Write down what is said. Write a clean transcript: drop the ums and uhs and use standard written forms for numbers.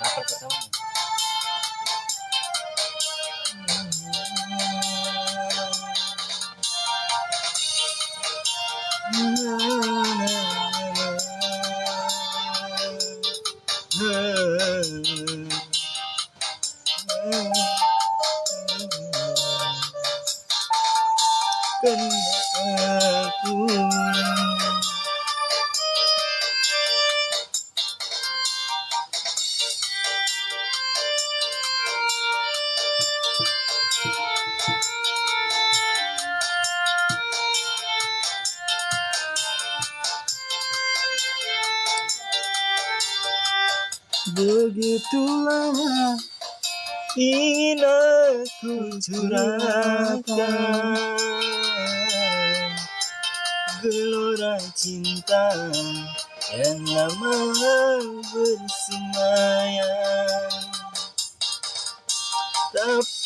Apel pertama. Karena aku begitu lama ingin aku curahkan gelora cinta yang lama bersemayam, tapi